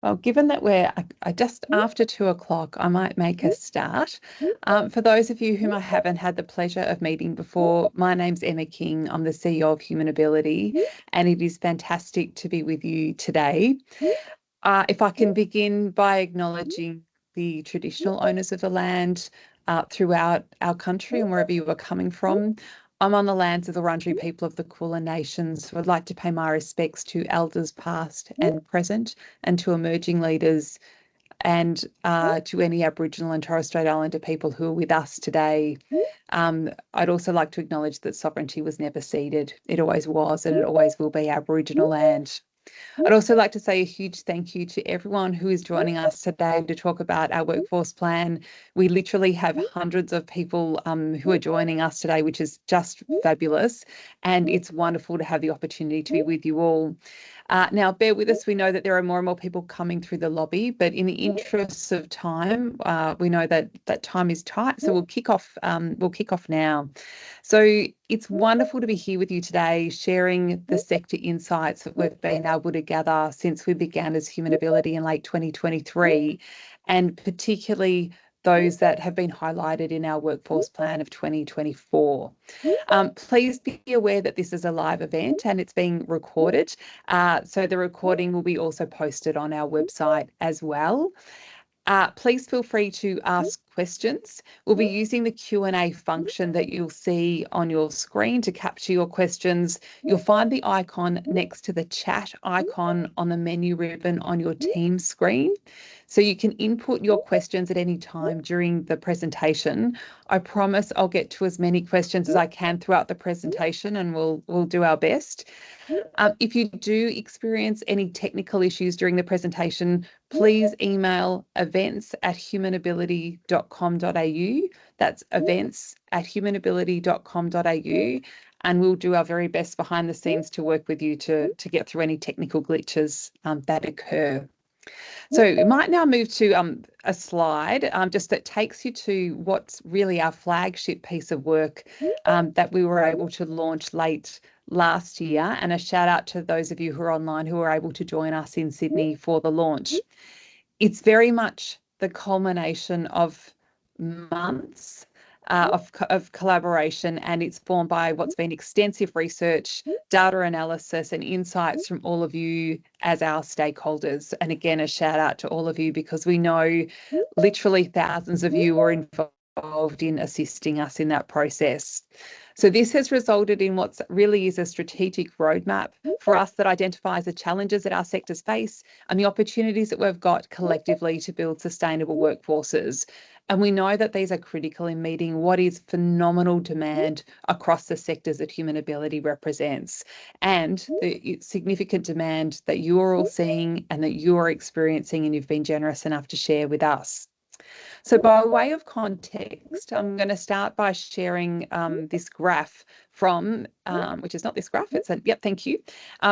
Well, given that we're just after 2 o'clock, I might make a start. For those of you whom I haven't had the pleasure of meeting before, my name's Emma King. I'm the CEO of HumanAbility, and it is fantastic to be with you today. If I can begin by acknowledging the traditional owners of the land throughout our country and wherever you are coming from. I'm on the lands of the Wurundjeri people of the Kulin Nations, so I'd like to pay my respects to elders past and present and to emerging leaders and to any Aboriginal and Torres Strait Islander people who are with us today. I'd also like to acknowledge that sovereignty was never ceded. It always was and it always will be Aboriginal land. I'd also like to say a huge thank you to everyone who is joining us today to talk about our workforce plan. We literally have hundreds of people who are joining us today, which is just fabulous. And it's wonderful to have the opportunity to be with you all. Now, bear with us. We know that there are more and more people coming through the lobby, but in the interests of time, we know that time is tight. So we'll kick off. We'll kick off now. So it's wonderful to be here with you today, sharing the sector insights that we've been able to gather since we began as HumanAbility in late 2023, and particularly those that have been highlighted in our workforce plan of 2024. Please be aware that this is a live event and it's being recorded. So the recording will be also posted on our website as well. Please feel free to ask questions. We'll be using the Q&A function that you'll see on your screen to capture your questions. You'll find the icon next to the chat icon on the menu ribbon on your Teams screen. So you can input your questions at any time during the presentation. I promise I'll get to as many questions as I can throughout the presentation, and we'll do our best. If you do experience any technical issues during the presentation, please email events@humanability.com.au. That's events@humanability.com.au. And we'll do our very best behind the scenes to work with you to get through any technical glitches that occur. So we might now move to a slide just that takes you to what's really our flagship piece of work that we were able to launch late last year, and a shout out to those of you who are online who were able to join us in Sydney for the launch. It's very much the culmination of months of collaboration, and it's formed by what's been extensive research, data analysis and insights from all of you as our stakeholders. And again, a shout out to all of you, because we know literally thousands of you were involved in assisting us in that process. So this has resulted in what really is a strategic roadmap for us that identifies the challenges that our sectors face and the opportunities that we've got collectively to build sustainable workforces. And we know that these are critical in meeting what is phenomenal demand across the sectors that HumanAbility represents, and the significant demand that you are all seeing and that you are experiencing, and you've been generous enough to share with us. So by way of context, I'm going to start by sharing this graph from, which is not this graph, it's a, yep, thank you,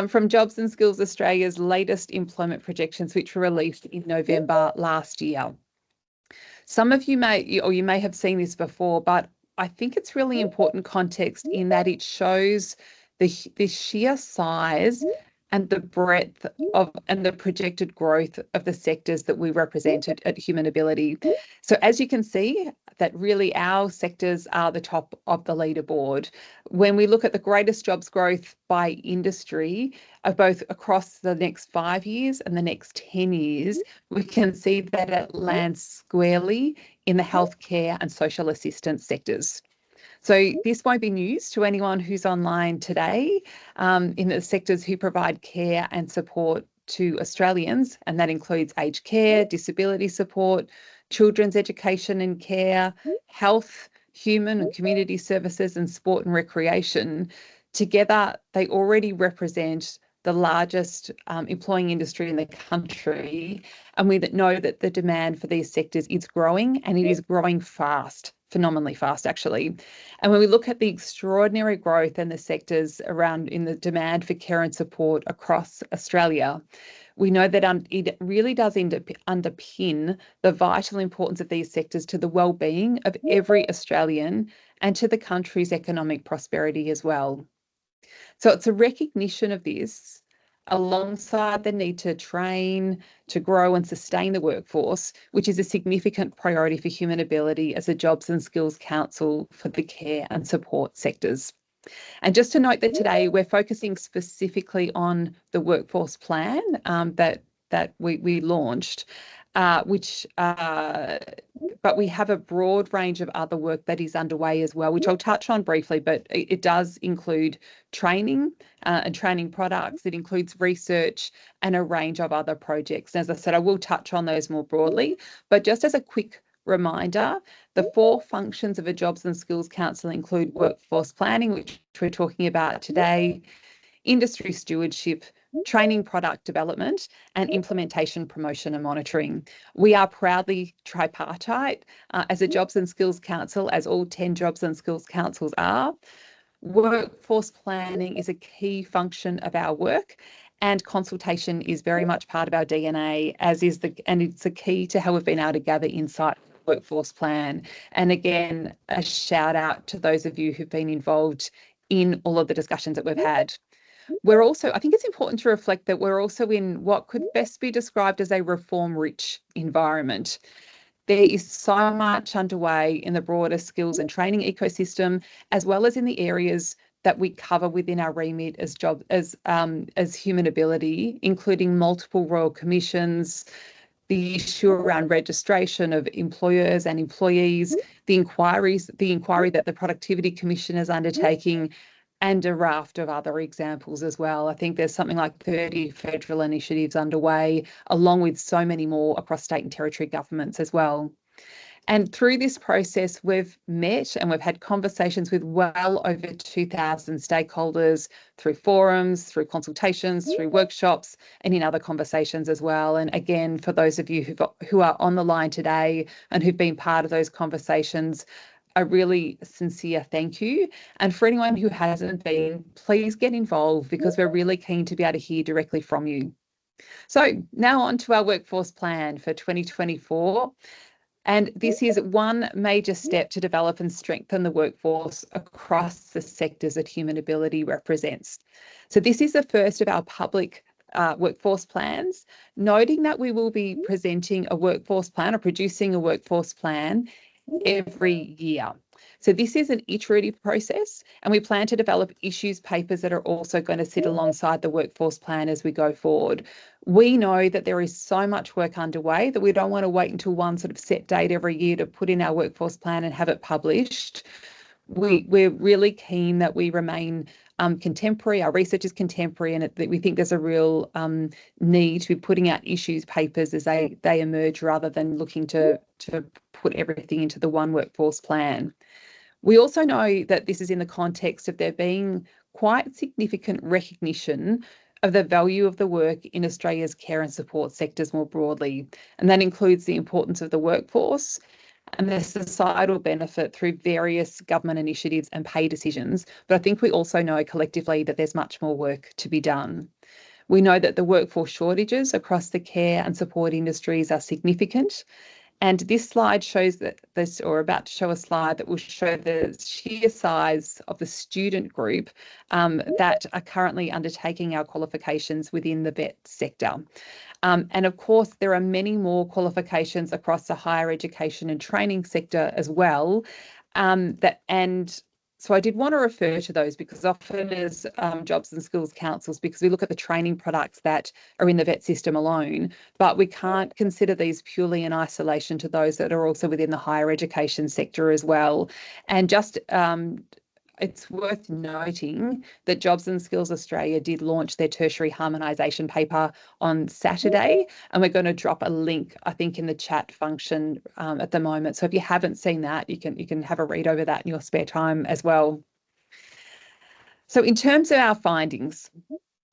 from Jobs and Skills Australia's latest employment projections, which were released in November last year. Some of you may have seen this before, but I think it's really important context in that it shows the sheer size and the breadth of and the projected growth of the sectors that we represented at HumanAbility. So as you can see, that really our sectors are the top of the leaderboard. When we look at the greatest jobs growth by industry, both across the next 5 years and the next 10 years, we can see that it lands squarely in the healthcare and social assistance sectors. So this won't be news to anyone who's online today in the sectors who provide care and support to Australians, and that includes aged care, disability support, children's education and care, health, human and community services, and sport and recreation. Together, they already represent the largest employing industry in the country, and we know that the demand for these sectors is growing, and it is growing fast, phenomenally fast actually. And when we look at the extraordinary growth in the sectors around in the demand for care and support across Australia, we know that it really does underpin the vital importance of these sectors to the well-being of every Australian and to the country's economic prosperity as well. So it's a recognition of this alongside the need to train, to grow and sustain the workforce, which is a significant priority for HumanAbility as a Jobs and Skills Council for the care and support sectors. And just to note that today we're focusing specifically on the workforce plan that we launched, but we have a broad range of other work that is underway as well, which I'll touch on briefly, but it does include training and training products. It includes research and a range of other projects. As I said, I will touch on those more broadly, but just as a quick reminder, the 4 functions of a Jobs and Skills Council include workforce planning, which we're talking about today, industry stewardship, training product development, and implementation, promotion and monitoring. We are proudly tripartite as a Jobs and Skills Council, as all 10 Jobs and Skills Councils are. Workforce planning is a key function of our work, and consultation is very much part of our DNA, and it's a key to how we've been able to gather insight from the workforce plan. And again, a shout out to those of you who've been involved in all of the discussions that we've had. I think it's important to reflect that we're also in what could best be described as a reform-rich environment. There is so much underway in the broader skills and training ecosystem, as well as in the areas that we cover within our remit as HumanAbility, including multiple royal commissions, the issue around registration of employers and employees, the inquiry that the Productivity Commission is undertaking, and a raft of other examples as well. I think there's something like 30 federal initiatives underway, along with so many more across state and territory governments as well. And through this process, we've met and we've had conversations with well over 2,000 stakeholders through forums, through consultations, through workshops, and in other conversations as well. And again, for those of you who are on the line today and who've been part of those conversations, a really sincere thank you. And for anyone who hasn't been, please get involved, because we're really keen to be able to hear directly from you. So now on to our workforce plan for 2024. And this is one major step to develop and strengthen the workforce across the sectors that HumanAbility represents. So this is the first of our public workforce plans, noting that we will be presenting a workforce plan or producing a workforce plan every year. So this is an iterative process, and we plan to develop issues papers that are also going to sit alongside the workforce plan as we go forward. We know that there is so much work underway that we don't want to wait until one sort of set date every year to put in our workforce plan and have it published. We're really keen that we remain contemporary, our research is contemporary, and that we think there's a real need to be putting out issues papers as they emerge, rather than looking to put everything into the one workforce plan. We also know that this is in the context of there being quite significant recognition of the value of the work in Australia's care and support sectors more broadly, and that includes the importance of the workforce and the societal benefit through various government initiatives and pay decisions. But I think we also know collectively that there's much more work to be done. We know that the workforce shortages across the care and support industries are significant. And this slide shows about to show a slide that will show the sheer size of the student group that are currently undertaking our qualifications within the vet sector. And of course, there are many more qualifications across the higher education and training sector as well. So I did want to refer to those, because often as Jobs and Skills Councils, because we look at the training products that are in the vet system alone, but we can't consider these purely in isolation to those that are also within the higher education sector as well. And just it's worth noting that Jobs and Skills Australia did launch their tertiary harmonisation paper on Saturday, and we're going to drop a link, I think, in the chat function at the moment. So if you haven't seen that, you can have a read over that in your spare time as well. So in terms of our findings,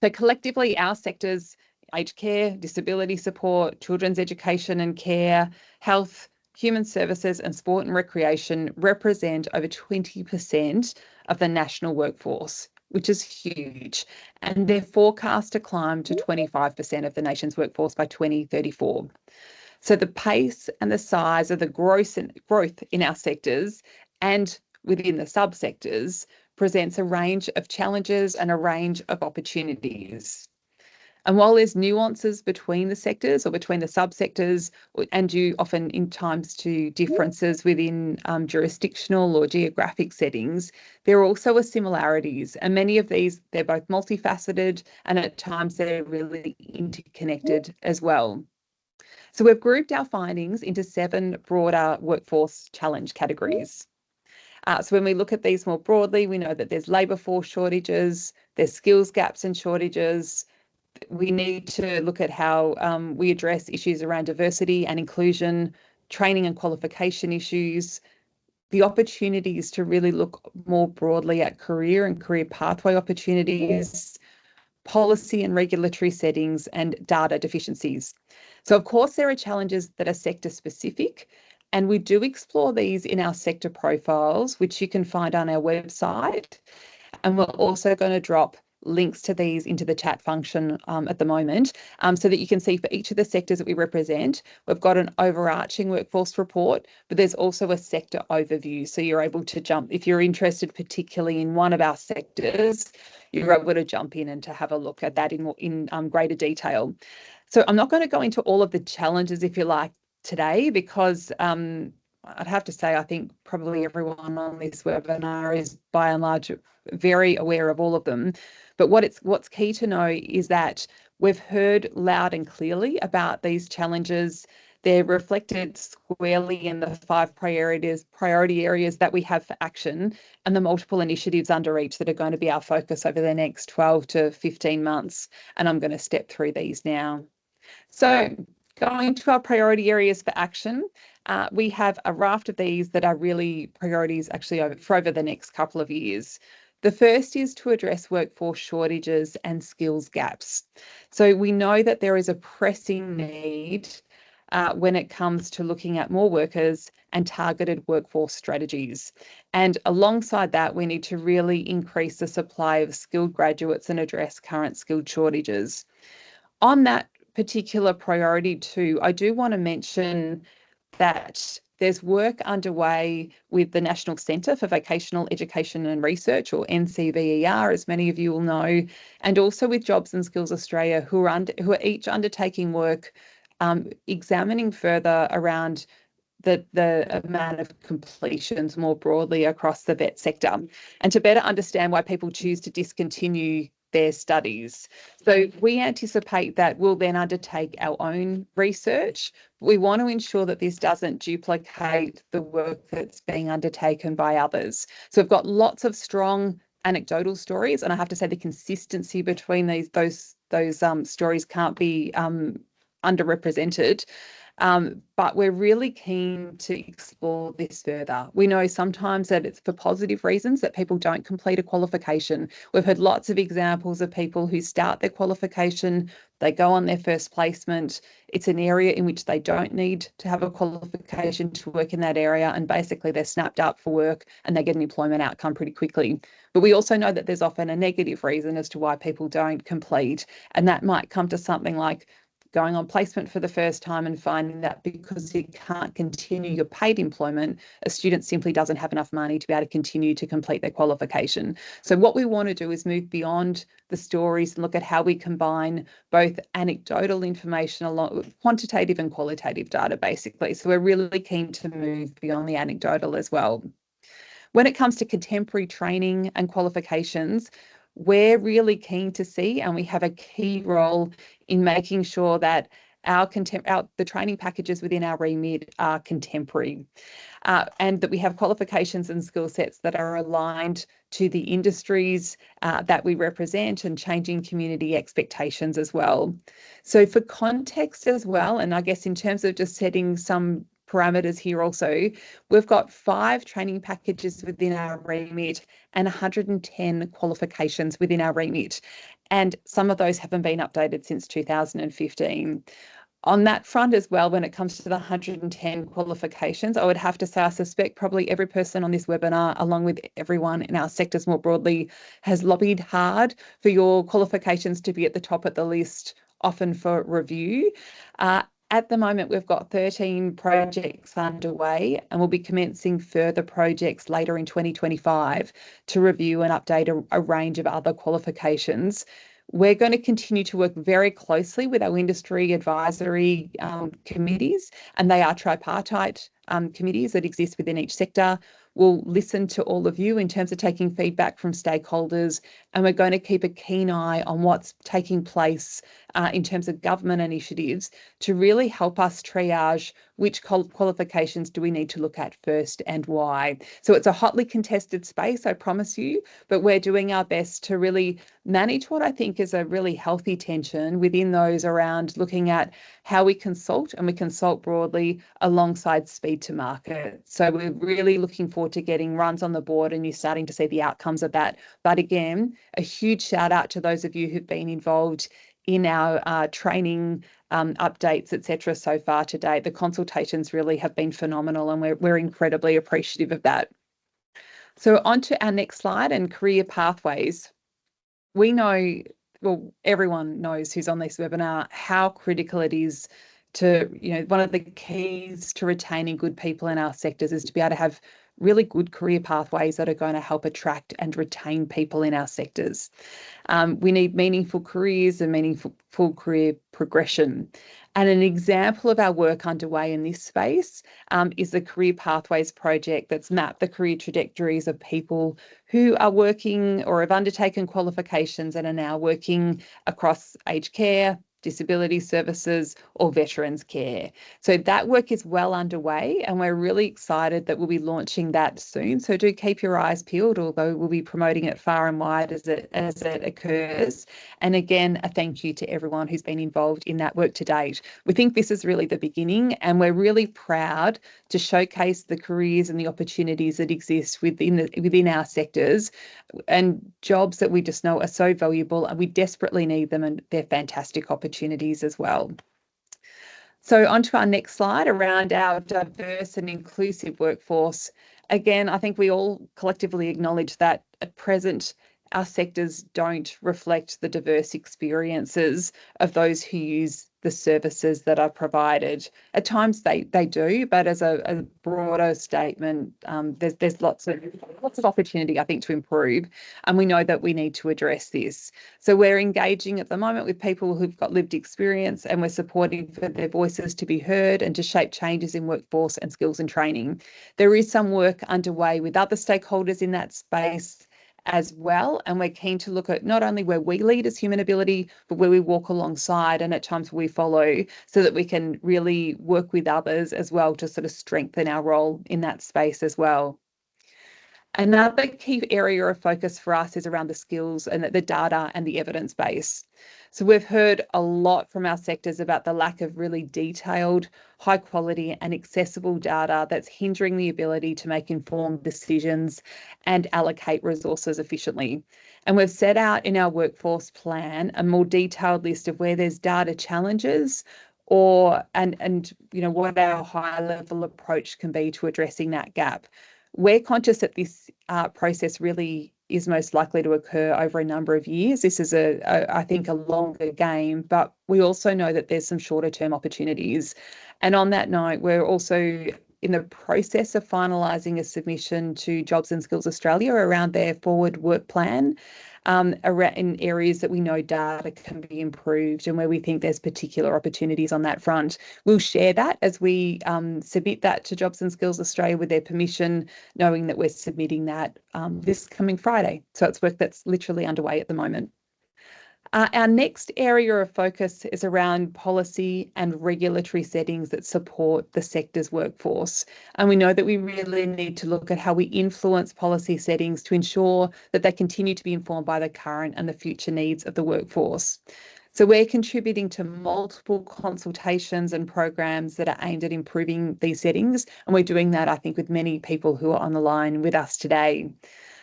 so collectively our sectors, aged care, disability support, children's education and care, health, human services and sport and recreation represent over 20% of the national workforce, which is huge, and they're forecast to climb to 25% of the nation's workforce by 2034. So the pace and the size of the growth in our sectors and within the subsectors presents a range of challenges and a range of opportunities. And while there's nuances between the sectors or between the subsectors, and due often in times to differences within jurisdictional or geographic settings, there are also similarities. And many of these, they're both multifaceted and at times they're really interconnected as well. So we've grouped our findings into 7 broader workforce challenge categories. So when we look at these more broadly, we know that there's labour force shortages, there's skills gaps and shortages. We need to look at how we address issues around diversity and inclusion, training and qualification issues, the opportunities to really look more broadly at career and career pathway opportunities, policy and regulatory settings, and data deficiencies. So, of course, there are challenges that are sector specific, and we do explore these in our sector profiles, which you can find on our website. And we're also going to drop links to these into the chat function at the moment, so that you can see for each of the sectors that we represent, we've got an overarching workforce report, but there's also a sector overview. So you're able to jump, if you're interested particularly in one of our sectors, you're able to jump in and to have a look at that in greater detail. So I'm not going to go into all of the challenges, if you like, today, because I'd have to say I think probably everyone on this webinar is by and large very aware of all of them. But what's key to know is that we've heard loud and clearly about these challenges. They're reflected squarely in the 5 priority areas that we have for action, and the multiple initiatives under each that are going to be our focus over the next 12 to 15 months. And I'm going to step through these now. So going to our priority areas for action, we have a raft of these that are really priorities actually over the next couple of years. The first is to address workforce shortages and skills gaps. So we know that there is a pressing need when it comes to looking at more workers and targeted workforce strategies. And alongside that, we need to really increase the supply of skilled graduates and address current skilled shortages. On that particular priority too, I do want to mention that there's work underway with the National Centre for Vocational Education and Research, or NCVER, as many of you will know, and also with Jobs and Skills Australia, who are each undertaking work examining further around the amount of completions more broadly across the vet sector, and to better understand why people choose to discontinue their studies. So we anticipate that we'll then undertake our own research. We want to ensure that this doesn't duplicate the work that's being undertaken by others. So we've got lots of strong anecdotal stories, and I have to say the consistency between those stories can't be underrepresented. But we're really keen to explore this further. We know sometimes that it's for positive reasons that people don't complete a qualification. We've heard lots of examples of people who start their qualification, they go on their first placement. It's an area in which they don't need to have a qualification to work in that area, and basically they're snapped up for work and they get an employment outcome pretty quickly. But we also know that there's often a negative reason as to why people don't complete, and that might come to something like going on placement for the first time and finding that because you can't continue your paid employment, a student simply doesn't have enough money to be able to continue to complete their qualification. So what we want to do is move beyond the stories and look at how we combine both anecdotal information along with quantitative and qualitative data, basically. So we're really keen to move beyond the anecdotal as well. When it comes to contemporary training and qualifications, we're really keen to see, and we have a key role in making sure that the training packages within our remit are contemporary, and that we have qualifications and skill sets that are aligned to the industries that we represent and changing community expectations as well. So for context as well, and I guess in terms of just setting some parameters here also, we've got 5 training packages within our remit and 110 qualifications within our remit. And some of those haven't been updated since 2015. On that front as well, when it comes to the 110 qualifications, I would have to say I suspect probably every person on this webinar, along with everyone in our sectors more broadly, has lobbied hard for your qualifications to be at the top of the list, often for review. At the moment, we've got 13 projects underway, and we'll be commencing further projects later in 2025 to review and update a range of other qualifications. We're going to continue to work very closely with our industry advisory committees, and they are tripartite committees that exist within each sector. We'll listen to all of you in terms of taking feedback from stakeholders, and we're going to keep a keen eye on what's taking place in terms of government initiatives to really help us triage which qualifications do we need to look at first and why. So it's a hotly contested space, I promise you, but we're doing our best to really manage what I think is a really healthy tension within those around looking at how we consult, and we consult broadly alongside speed to market. So we're really looking forward to getting runs on the board, and you're starting to see the outcomes of that. But again, a huge shout out to those of you who've been involved in our training updates, etc. so far to date. The consultations really have been phenomenal, and we're incredibly appreciative of that. So on to our next slide, and career pathways. We know, well, everyone knows who's on this webinar, how critical it is to, one of the keys to retaining good people in our sectors is to be able to have really good career pathways that are going to help attract and retain people in our sectors. We need meaningful careers and meaningful career progression. And an example of our work underway in this space is the Career Pathways project that's mapped the career trajectories of people who are working or have undertaken qualifications and are now working across aged care, disability services, or veterans care. So that work is well underway, and we're really excited that we'll be launching that soon. So do keep your eyes peeled, although we'll be promoting it far and wide as it occurs. And again, a thank you to everyone who's been involved in that work to date. We think this is really the beginning, and we're really proud to showcase the careers and the opportunities that exist within our sectors, and jobs that we just know are so valuable, and we desperately need them, and they're fantastic opportunities as well. So on to our next slide around our diverse and inclusive workforce. Again, I think we all collectively acknowledge that at present, our sectors don't reflect the diverse experiences of those who use the services that are provided. At times they do, but as a broader statement, there's lots of opportunity, I think, to improve, and we know that we need to address this. So we're engaging at the moment with people who've got lived experience, and we're supporting for their voices to be heard and to shape changes in workforce and skills and training. There is some work underway with other stakeholders in that space as well, and we're keen to look at not only where we lead as HumanAbility, but where we walk alongside and at times we follow, so that we can really work with others as well to sort of strengthen our role in that space as well. Another key area of focus for us is around the skills and the data and the evidence base. So we've heard a lot from our sectors about the lack of really detailed, high quality and accessible data that's hindering the ability to make informed decisions and allocate resources efficiently. And we've set out in our workforce plan a more detailed list of where there's data challenges, and what our high level approach can be to addressing that gap. We're conscious that this process really is most likely to occur over a number of years. This is I think, a longer game, but we also know that there's some shorter term opportunities. And on that note, we're also in the process of finalising a submission to Jobs and Skills Australia around their forward work plan, around in areas that we know data can be improved and where we think there's particular opportunities on that front. We'll share that as we submit that to Jobs and Skills Australia with their permission, knowing that we're submitting that this coming Friday. So it's work that's literally underway at the moment. Our next area of focus is around policy and regulatory settings that support the sector's workforce. And we know that we really need to look at how we influence policy settings to ensure that they continue to be informed by the current and the future needs of the workforce. So we're contributing to multiple consultations and programs that are aimed at improving these settings. And we're doing that, I think, with many people who are on the line with us today.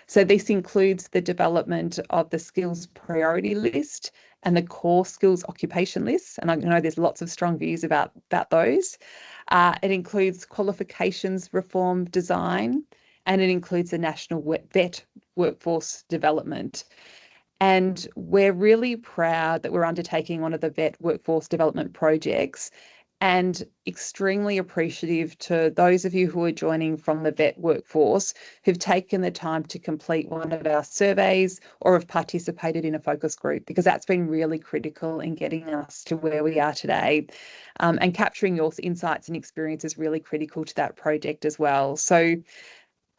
So this includes the development of the skills priority list and the core skills occupation list. And I know there's lots of strong views about those. It includes qualifications reform design, and it includes the national vet workforce development. And we're really proud that we're undertaking one of the vet workforce development projects. and extremely appreciative to those of you who are joining from the vet workforce who've taken the time to complete one of our surveys or have participated in a focus group, because that's been really critical in getting us to where we are today. And capturing your insights and experience is really critical to that project as well. So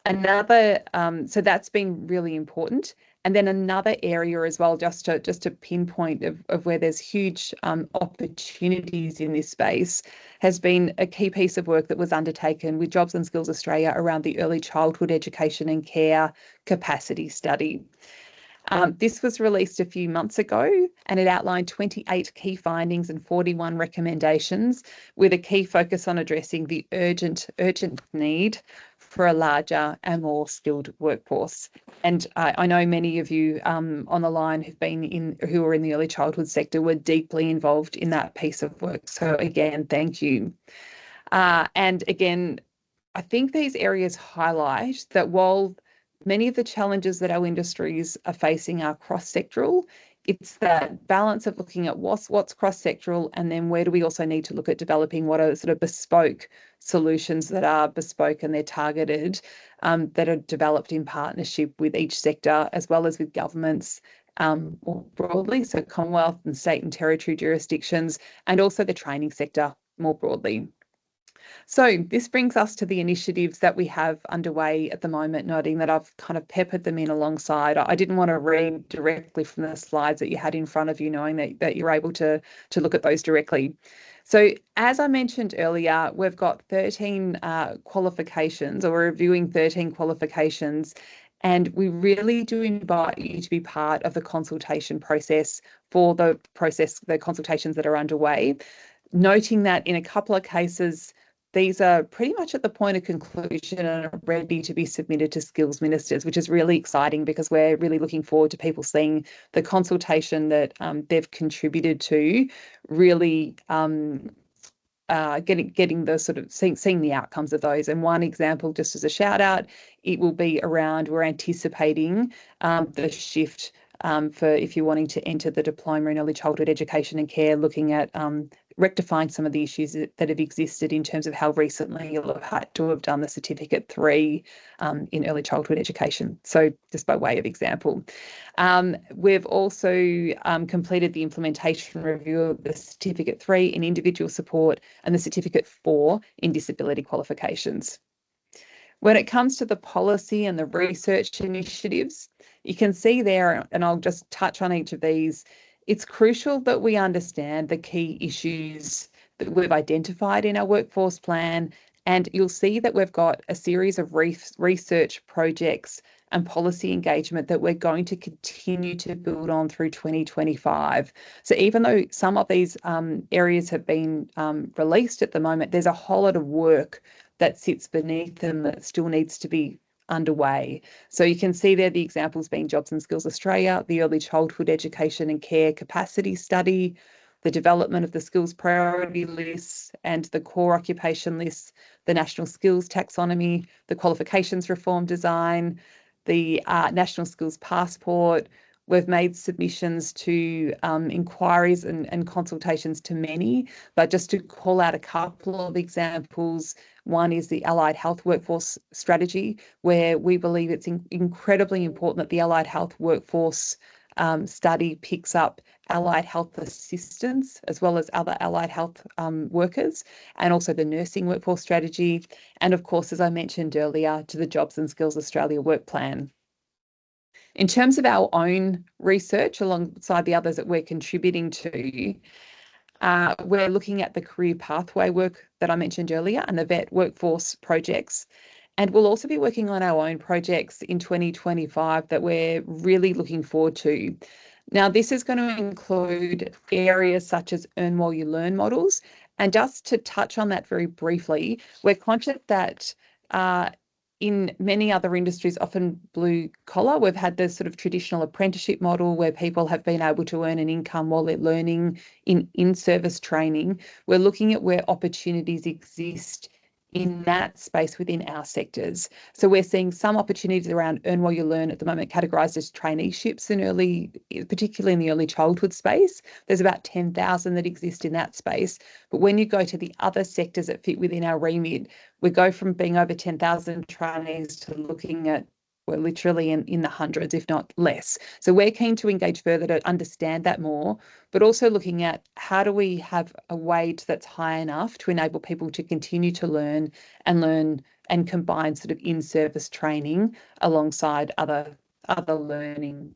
so that's been really important. And then another area as well, just to pinpoint of where there's huge opportunities in this space, has been a key piece of work that was undertaken with Jobs and Skills Australia around the early childhood education and care capacity study. This was released a few months ago, and it outlined 28 key findings and 41 recommendations, with a key focus on addressing the urgent need for a larger and more skilled workforce. And I know many of you on the line who are in the early childhood sector were deeply involved in that piece of work. So again, thank you. And again, I think these areas highlight that while many of the challenges that our industries are facing are cross-sectoral, it's that balance of looking at what's cross-sectoral, and then where do we also need to look at developing what are sort of bespoke solutions that are bespoke and they're targeted, that are developed in partnership with each sector as well as with governments more broadly, so Commonwealth and state and territory jurisdictions, and also the training sector more broadly. So this brings us to the initiatives that we have underway at the moment, noting that I've kind of peppered them in alongside. I didn't want to read directly from the slides that you had in front of you, knowing that you're able to look at those directly. So as I mentioned earlier, we've got 13 qualifications, or we're reviewing 13 qualifications, and we really do invite you to be part of the consultation process for the consultations that are underway, noting that in a couple of cases, these are pretty much at the point of conclusion and are ready to be submitted to skills ministers, which is really exciting because we're really looking forward to people seeing the consultation that they've contributed to, really getting the sort of seeing the outcomes of those. And one example, just as a shout out, it will be around, we're anticipating the shift for if you're wanting to enter the diploma in early childhood education and care, looking at rectifying some of the issues that have existed in terms of how recently you'll have had to have done the Certificate 3 in early childhood education. So just by way of example. We've also completed the implementation review of the Certificate 3 in individual support and the Certificate 4 in disability qualifications. When it comes to the policy and the research initiatives, you can see there, and I'll just touch on each of these, it's crucial that we understand the key issues that we've identified in our workforce plan, and you'll see that we've got a series of research projects and policy engagement that we're going to continue to build on through 2025. So even though some of these areas have been released at the moment, there's a whole lot of work that sits beneath them that still needs to be underway. So you can see there the examples being Jobs and Skills Australia, the Early Childhood Education and Care Capacity Study, the development of the skills priority lists and the core occupation lists, the National Skills Taxonomy, the Qualifications Reform Design, the National Skills Passport. We've made submissions to inquiries and consultations to many, but just to call out a couple of examples, one is the Allied Health Workforce Strategy, where we believe it's incredibly important that the Allied Health Workforce study picks up allied health assistants as well as other allied health workers, and also the Nursing Workforce Strategy, and of course, as I mentioned earlier, to the Jobs and Skills Australia Work Plan. In terms of our own research, alongside the others that we're contributing to, we're looking at the career pathway work that I mentioned earlier and the vet workforce projects. And we'll also be working on our own projects in 2025 that we're really looking forward to. Now, this is going to include areas such as earn while you learn models. And just to touch on that very briefly, we're conscious that in many other industries, often blue collar, we've had this sort of traditional apprenticeship model where people have been able to earn an income while they're learning in-service training. We're looking at where opportunities exist in that space within our sectors. So we're seeing some opportunities around Earn While You Learn at the moment categorised as traineeships particularly in the early childhood space. There's about 10,000 that exist in that space. But when you go to the other sectors that fit within our remit, we go from being over 10,000 trainees to looking at we're literally in the hundreds, if not less. So we're keen to engage further to understand that more, but also looking at how do we have a wage that's high enough to enable people to continue to learn and combine sort of in-service training alongside other learning.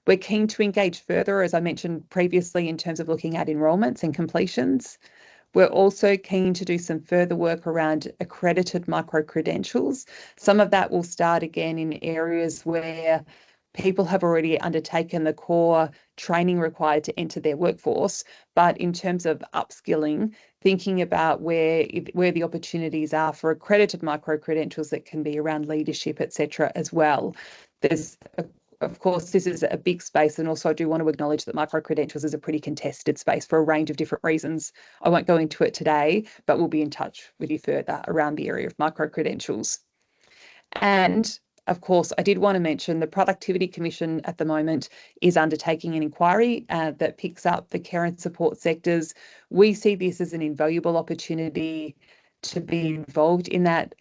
We're keen to engage further, as I mentioned previously, in terms of looking at enrolments and completions. We're also keen to do some further work around accredited micro-credentials. Some of that will start again in areas where people have already undertaken the core training required to enter their workforce. But in terms of upskilling, thinking about where the opportunities are for accredited micro-credentials that can be around leadership, etc. as well. Of course, this is a big space, and also I do want to acknowledge that micro-credentials is a pretty contested space for a range of different reasons. I won't go into it today, but we'll be in touch with you further around the area of micro-credentials. And of course, I did want to mention the Productivity Commission at the moment is undertaking an inquiry that picks up the care and support sectors. We see this as an invaluable opportunity to be involved in that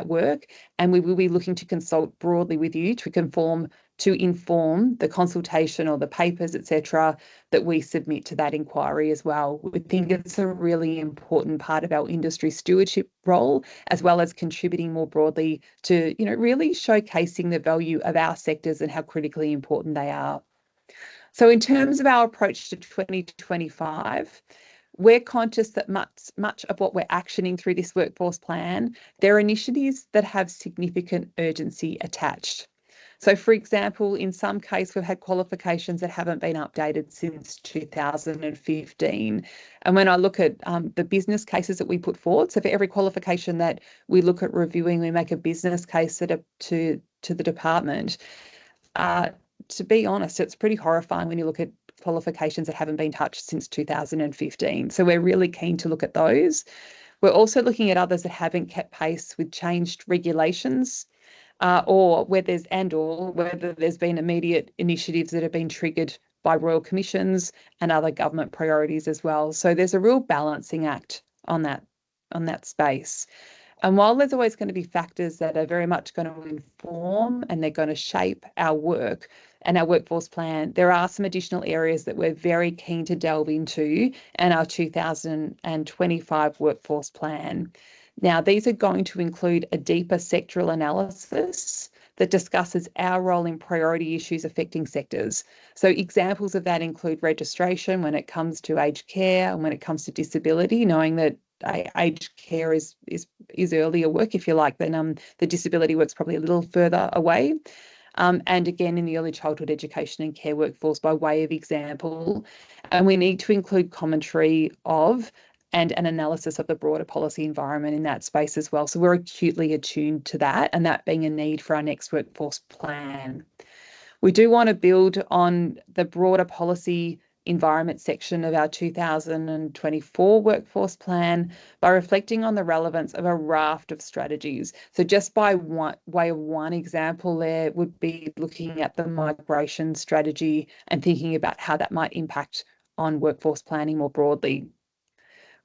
work, and we will be looking to consult broadly with you to inform the consultation or the papers, etc., that we submit to that inquiry as well. We think it's a really important part of our industry stewardship role, as well as contributing more broadly to, really showcasing the value of our sectors and how critically important they are. So in terms of our approach to 2025, we're conscious that much of what we're actioning through this workforce plan, there are initiatives that have significant urgency attached. So, for example, in some cases, we've had qualifications that haven't been updated since 2015. And when I look at the business cases that we put forward, so for every qualification that we look at reviewing, we make a business case to the department. To be honest, it's pretty horrifying when you look at qualifications that haven't been touched since 2015. So we're really keen to look at those. We're also looking at others that haven't kept pace with changed regulations. Or whether there's been immediate initiatives that have been triggered by royal commissions and other government priorities as well. So there's a real balancing act on that space. And while there's always going to be factors that are very much going to inform and they're going to shape our work and our workforce plan, there are some additional areas that we're very keen to delve into in our 2025 workforce plan. Now, these are going to include a deeper sectoral analysis that discusses our role in priority issues affecting sectors. So examples of that include registration when it comes to aged care and when it comes to disability, knowing that aged care is earlier work, if you like, than the disability work's probably a little further away. And again, in the early childhood education and care workforce by way of example. And we need to include commentary of and an analysis of the broader policy environment in that space as well. So we're acutely attuned to that, and that being a need for our next workforce plan. We do want to build on the broader policy environment section of our 2024 workforce plan by reflecting on the relevance of a raft of strategies. So just by way of one example there would be looking at the migration strategy and thinking about how that might impact on workforce planning more broadly.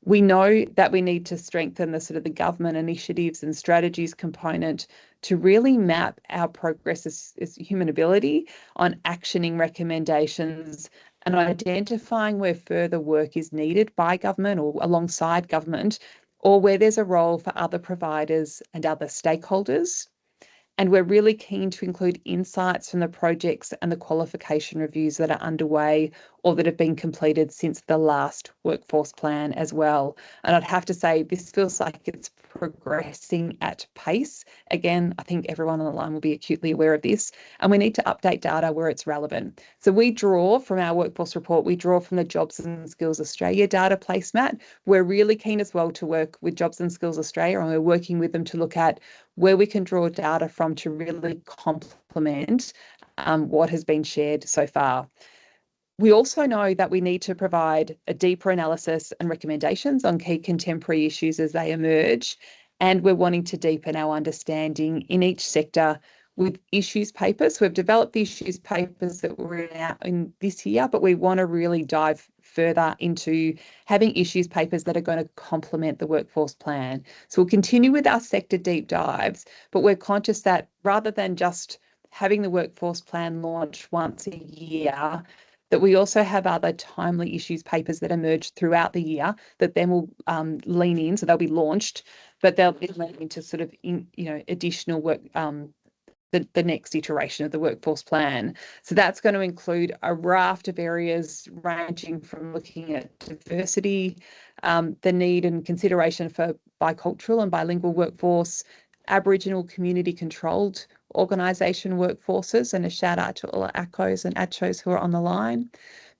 We know that we need to strengthen the government initiatives and strategies component to really map our progress as HumanAbility on actioning recommendations and identifying where further work is needed by government or alongside government, or where there's a role for other providers and other stakeholders. And we're really keen to include insights from the projects and the qualification reviews that are underway or that have been completed since the last workforce plan as well. And I'd have to say, this feels like it's progressing at pace. Again, I think everyone on the line will be acutely aware of this, and we need to update data where it's relevant. So we draw from our workforce report, we draw from the Jobs and Skills Australia data placemat. We're really keen as well to work with Jobs and Skills Australia, and we're working with them to look at where we can draw data from to really complement what has been shared so far. We also know that we need to provide a deeper analysis and recommendations on key contemporary issues as they emerge. and we're wanting to deepen our understanding in each sector with issues papers. So we've developed the issues papers that were in this year, but we want to really dive further into having issues papers that are going to complement the workforce plan. So we'll continue with our sector deep dives, but we're conscious that rather than just having the workforce plan launch once a year, that we also have other timely issues papers that emerge throughout the year that then will lean in. So they'll be launched, but they'll be leaning into sort of additional work, the next iteration of the workforce plan. So that's going to include a raft of areas ranging from looking at diversity, the need and consideration for bicultural and bilingual workforce, Aboriginal community controlled organisation workforces, and a shout out to all our ACOs and ACHOs who are on the line,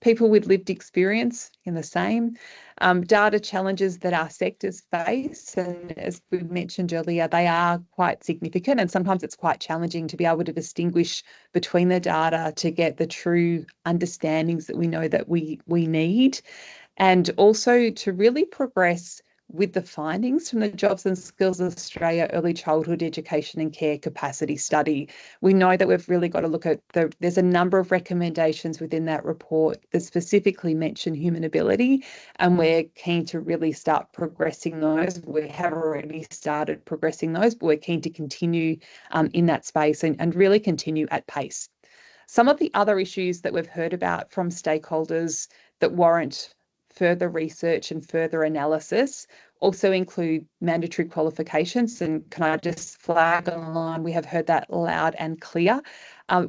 people with lived experience in the same, data challenges that our sectors face. And as we mentioned earlier, they are quite significant, and sometimes it's quite challenging to be able to distinguish between the data to get the true understandings that we know that we need, and also to really progress with the findings from the Jobs and Skills Australia Early Childhood Education and Care Capacity Study. We know that we've really got to look at there's a number of recommendations within that report that specifically mention human ability, and we're keen to really start progressing those. We have already started progressing those, but we're keen to continue in that space and really continue at pace. Some of the other issues that we've heard about from stakeholders that warrant further research and further analysis also include mandatory qualifications. And can I just flag on the line, we have heard that loud and clear.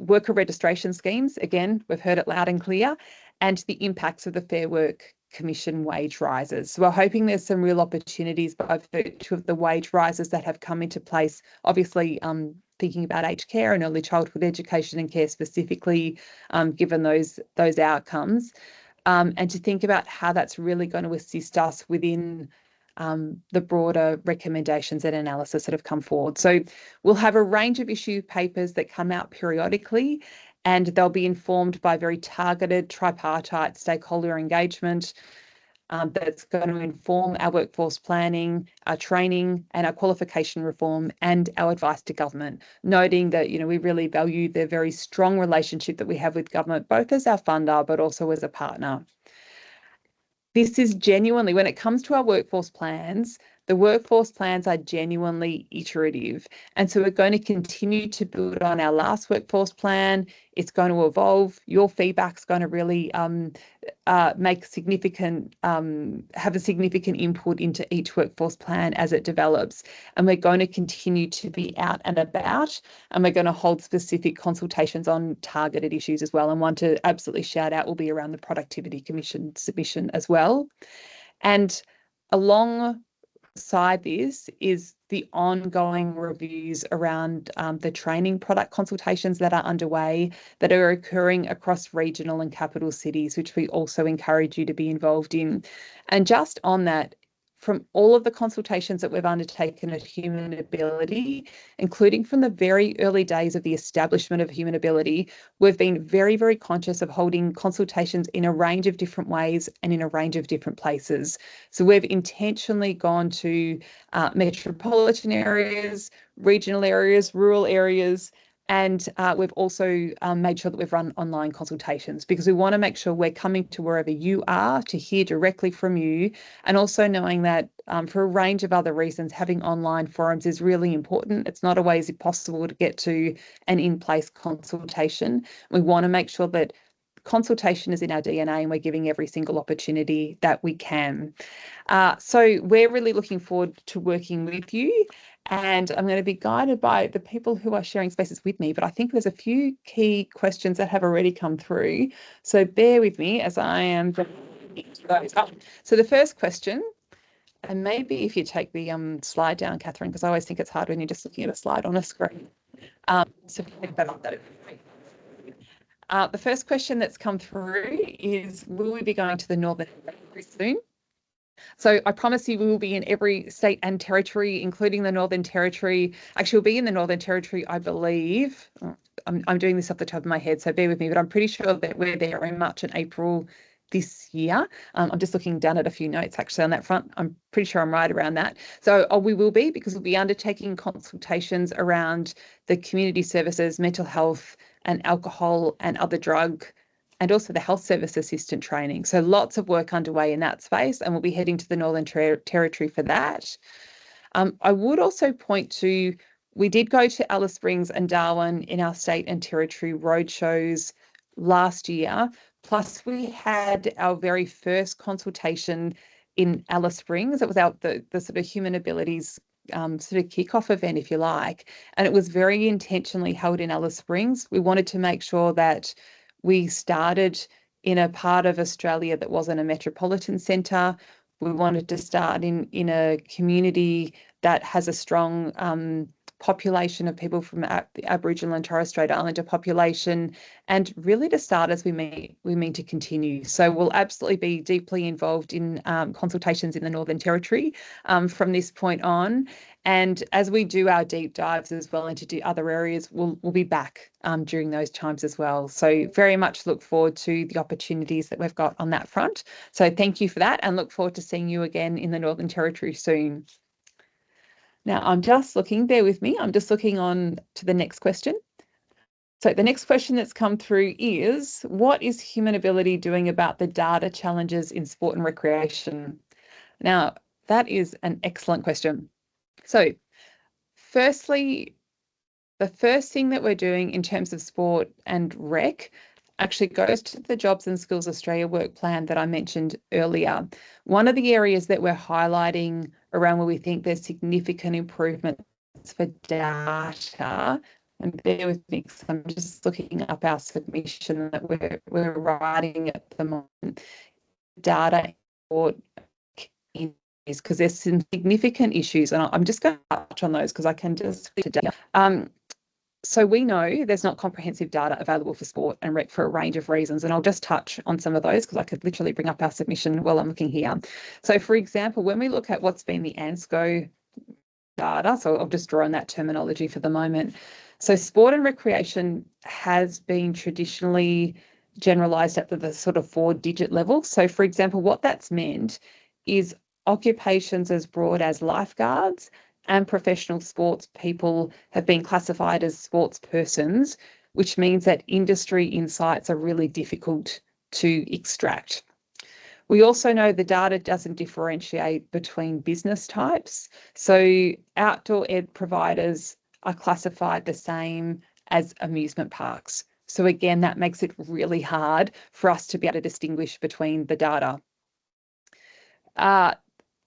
Worker registration schemes, again, we've heard it loud and clear, and the impacts of the Fair Work Commission wage rises. So we're hoping there's some real opportunities by virtue of the wage rises that have come into place, obviously thinking about aged care and early childhood education and care specifically, given those outcomes. And to think about how that's really going to assist us within the broader recommendations and analysis that have come forward. So we'll have a range of issue papers that come out periodically, and they'll be informed by very targeted tripartite stakeholder engagement that's going to inform our workforce planning, our training, and our qualification reform, and our advice to government, noting that we really value the very strong relationship that we have with government, both as our funder but also as a partner. This is genuinely, when it comes to our workforce plans, the workforce plans are genuinely iterative. And so we're going to continue to build on our last workforce plan. It's going to evolve. Your feedback's going to really make significant, have a significant input into each workforce plan as it develops. And we're going to continue to be out and about, and we're going to hold specific consultations on targeted issues as well. And one to absolutely shout out will be around the Productivity Commission submission as well. And alongside this is the ongoing reviews around the training product consultations that are underway, that are occurring across regional and capital cities, which we also encourage you to be involved in. And just on that, from all of the consultations that we've undertaken at HumanAbility, including from the very early days of the establishment of HumanAbility, we've been very, very conscious of holding consultations in a range of different ways and in a range of different places. So we've intentionally gone to metropolitan areas, regional areas, rural areas, and we've also made sure that we've run online consultations, because we want to make sure we're coming to wherever you are to hear directly from you, and also knowing that for a range of other reasons, having online forums is really important. It's not always possible to get to an in-place consultation. We want to make sure that consultation is in our DNA and we're giving every single opportunity that we can. So we're really looking forward to working with you. And I'm going to be guided by the people who are sharing spaces with me, but I think there's a few key questions that have already come through. So bear with me as I am those up. So the first question, and maybe if you take the slide down, Catherine, because I always think it's hard when you're just looking at a slide on a screen. So if you take that up, that would be great. The first question that's come through is, will we be going to the Northern Territory soon? So I promise you we will be in every state and territory, including the Northern Territory. Actually, we'll be in the Northern Territory, I believe. I'm doing this off the top of my head, so bear with me, but I'm pretty sure that we're there in March and April this year. I'm just looking down at a few notes actually on that front. I'm pretty sure I'm right around that. So we will be, because we'll be undertaking consultations around the community services, mental health and alcohol and other drug, and also the health service assistant training. So lots of work underway in that space, and we'll be heading to the Northern Territory for that. I would also point to, we did go to Alice Springs and Darwin in our state and territory roadshows last year. Plus, we had our very first consultation in Alice Springs. It was the sort of HumanAbility's sort of kickoff event, if you like, and it was very intentionally held in Alice Springs. We wanted to make sure that we started in a part of Australia that wasn't a metropolitan centre. We wanted to start in a community that has a strong population of people from the Aboriginal and Torres Strait Islander population, and really to start as we mean to continue. So we'll absolutely be deeply involved in consultations in the Northern Territory from this point on. And as we do our deep dives as well into other areas, we'll be back during those times as well. So very much look forward to the opportunities that we've got on that front. So thank you for that, and look forward to seeing you again in the Northern Territory soon. Now I'm just looking, bear with me, I'm just looking on to the next question. So the next question that's come through is, what is HumanAbility doing about the data challenges in sport and recreation? Now, that is an excellent question. So firstly, the first thing that we're doing in terms of sport and rec actually goes to the Jobs and Skills Australia work plan that I mentioned earlier. One of the areas that we're highlighting around where we think there's significant improvements for data, and bear with me because I'm just looking up our submission that we're writing at the moment, data is because there's some significant issues, and I'm just going to touch on those because I can just so we know there's not comprehensive data available for sport and rec for a range of reasons, and I'll just touch on some of those because I could literally bring up our submission while I'm looking here. So for example, when we look at what's been the ANSCO data, so I'll just draw on that terminology for the moment. So sport and recreation has been traditionally generalised at the sort of 4-digit level. So for example, what that's meant is occupations as broad as lifeguards and professional sports people have been classified as sports persons, which means that industry insights are really difficult to extract. We also know the data doesn't differentiate between business types. So outdoor ed providers are classified the same as amusement parks. So again, that makes it really hard for us to be able to distinguish between the data.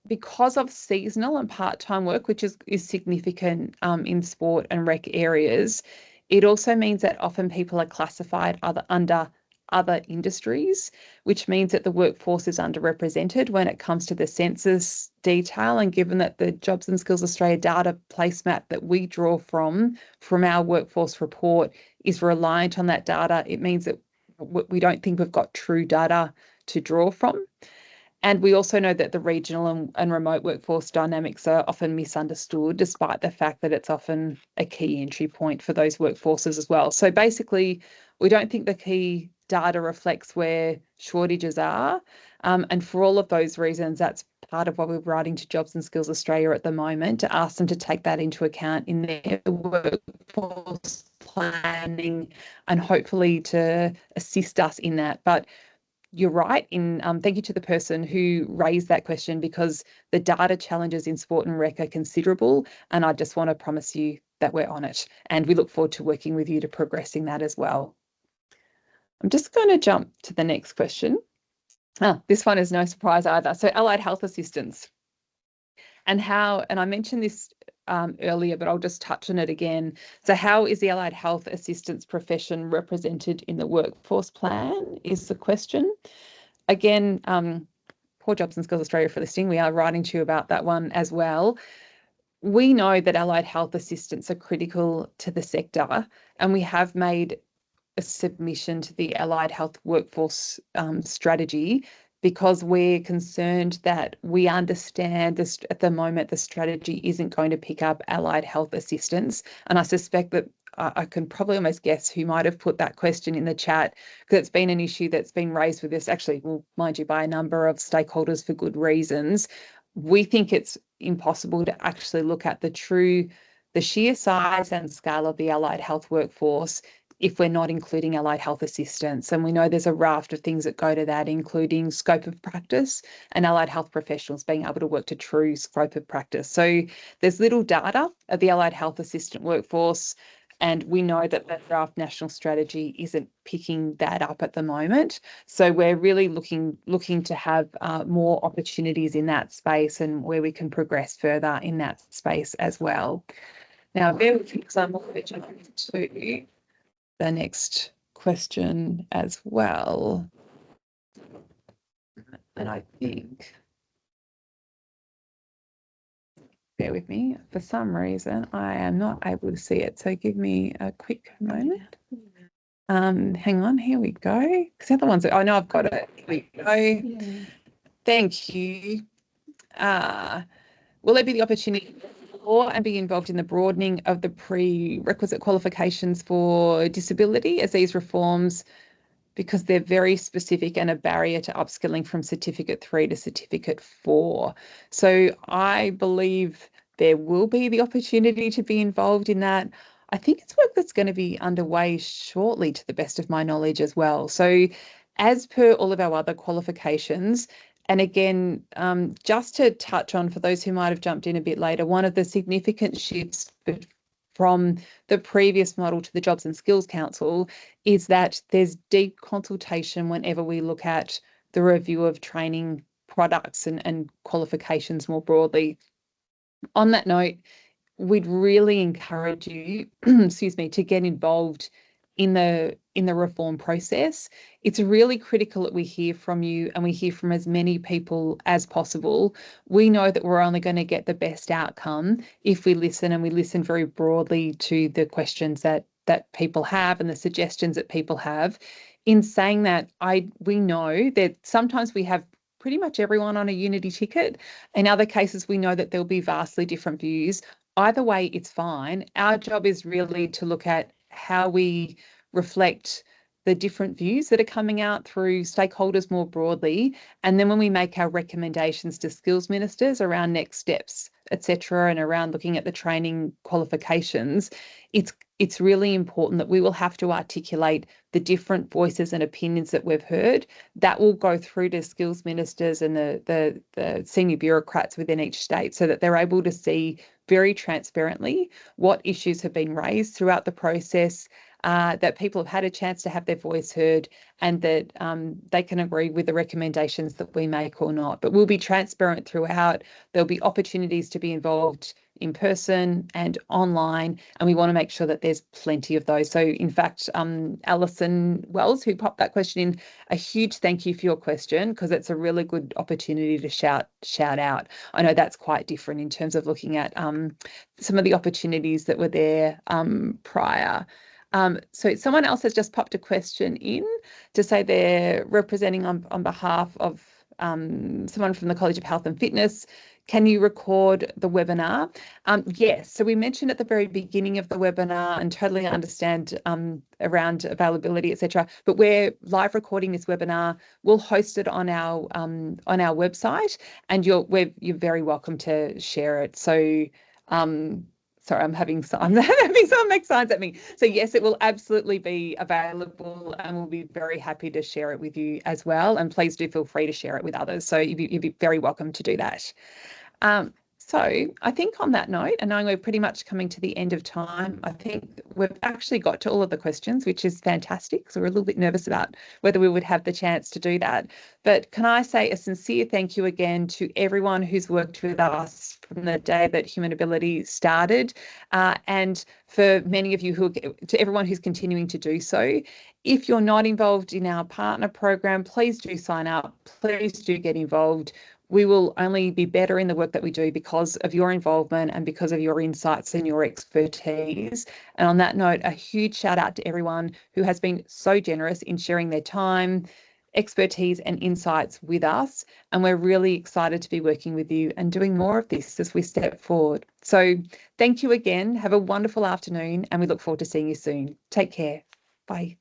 Because of seasonal and part-time work, which is significant in sport and rec areas, it also means that often people are classified under other industries, which means that the workforce is underrepresented when it comes to the census detail. And given that the Jobs and Skills Australia data placemat that we draw from our workforce report is reliant on that data, it means that we don't think we've got true data to draw from. And we also know that the regional and remote workforce dynamics are often misunderstood, despite the fact that it's often a key entry point for those workforces as well. So basically, we don't think the key data reflects where shortages are. And for all of those reasons, that's part of what we're writing to Jobs and Skills Australia at the moment, to ask them to take that into account in their workforce planning and hopefully to assist us in that. But you're right in thank you to the person who raised that question, because the data challenges in sport and rec are considerable, and I just want to promise you that we're on it, and we look forward to working with you to progressing that as well. I'm just going to jump to the next question. This one is no surprise either. So allied health assistants, and I mentioned this earlier, but I'll just touch on it again. So how is the allied health assistance profession represented in the workforce plan is the question. Again, poor Jobs and Skills Australia for listing. We are writing to you about that one as well. We know that allied health assistants are critical to the sector, and we have made a submission to the allied health workforce strategy, because we're concerned that we understand this at the moment the strategy isn't going to pick up allied health assistance. And I suspect that I can probably almost guess who might have put that question in the chat, because it's been an issue that's been raised with this, actually, well, mind you, by a number of stakeholders for good reasons. We think it's impossible to actually look at the sheer size and scale of the allied health workforce if we're not including allied health assistants. And we know there's a raft of things that go to that, including scope of practice and allied health professionals being able to work to true scope of practice. So there's little data of the allied health assistant workforce, and we know that the draft national strategy isn't picking that up at the moment. So we're really looking to have more opportunities in that space, and where we can progress further in that space as well. Now, bear with me, because I'm moving to the next question as well. And I think, bear with me, for some reason I am not able to see it, so give me a quick moment. Hang on, here we go. Because the other ones, I know I've got it. Here we go. Yeah. Thank you. Will there be the opportunity for and be involved in the broadening of the prerequisite qualifications for disability as these reforms, because they're very specific and a barrier to upskilling from Certificate 3 to Certificate 4? So I believe there will be the opportunity to be involved in that. I think it's work that's going to be underway shortly, to the best of my knowledge as well. So as per all of our other qualifications, and again, just to touch on, for those who might have jumped in a bit later, one of the significant shifts from the previous model to the Jobs and Skills Council is that there's deep consultation whenever we look at the review of training products and qualifications more broadly. On that note, we'd really encourage you, excuse me, to get involved in the reform process. It's really critical that we hear from you, and we hear from as many people as possible. We know that we're only going to get the best outcome if we listen, and we listen very broadly to the questions that people have and the suggestions that people have. In saying that, we know that sometimes we have pretty much everyone on a unity ticket. In other cases, we know that there'll be vastly different views. Either way, it's fine. Our job is really to look at how we reflect the different views that are coming out through stakeholders more broadly. And then when we make our recommendations to skills ministers around next steps, etc., and around looking at the training qualifications, it's really important that we will have to articulate the different voices and opinions that we've heard. That will go through to skills ministers and the senior bureaucrats within each state, so that they're able to see very transparently what issues have been raised throughout the process, that people have had a chance to have their voice heard, and that they can agree with the recommendations that we make or not. But we'll be transparent throughout. There'll be opportunities to be involved in person and online, and we want to make sure that there's plenty of those. So in fact, Alison Wells, who popped that question in, a huge thank you for your question, because it's a really good opportunity to shout out. I know that's quite different in terms of looking at some of the opportunities that were there prior. So someone else has just popped a question in to say they're representing on behalf of someone from the College of Health and Fitness. Can you record the webinar? Yes. So we mentioned at the very beginning of the webinar, and totally understand around availability, etc. But we're live recording this webinar. We'll host it on our website, and you're very welcome to share it. So sorry, I'm having someone make signs at me. So yes, it will absolutely be available, and we'll be very happy to share it with you as well. And please do feel free to share it with others. So you'd be very welcome to do that. So I think on that note, and knowing we're pretty much coming to the end of time, I think we've actually got to all of the questions, which is fantastic. So we're a little bit nervous about whether we would have the chance to do that. But can I say a sincere thank you again to everyone who's worked with us from the day that HumanAbility started, and for many of you to everyone who's continuing to do so. If you're not involved in our partner program, please do sign up. Please do get involved. We will only be better in the work that we do because of your involvement and because of your insights and your expertise. And on that note, a huge shout out to everyone who has been so generous in sharing their time, expertise and insights with us, and we're really excited to be working with you and doing more of this as we step forward. So thank you again. Have a wonderful afternoon, and we look forward to seeing you soon. Take care. Bye.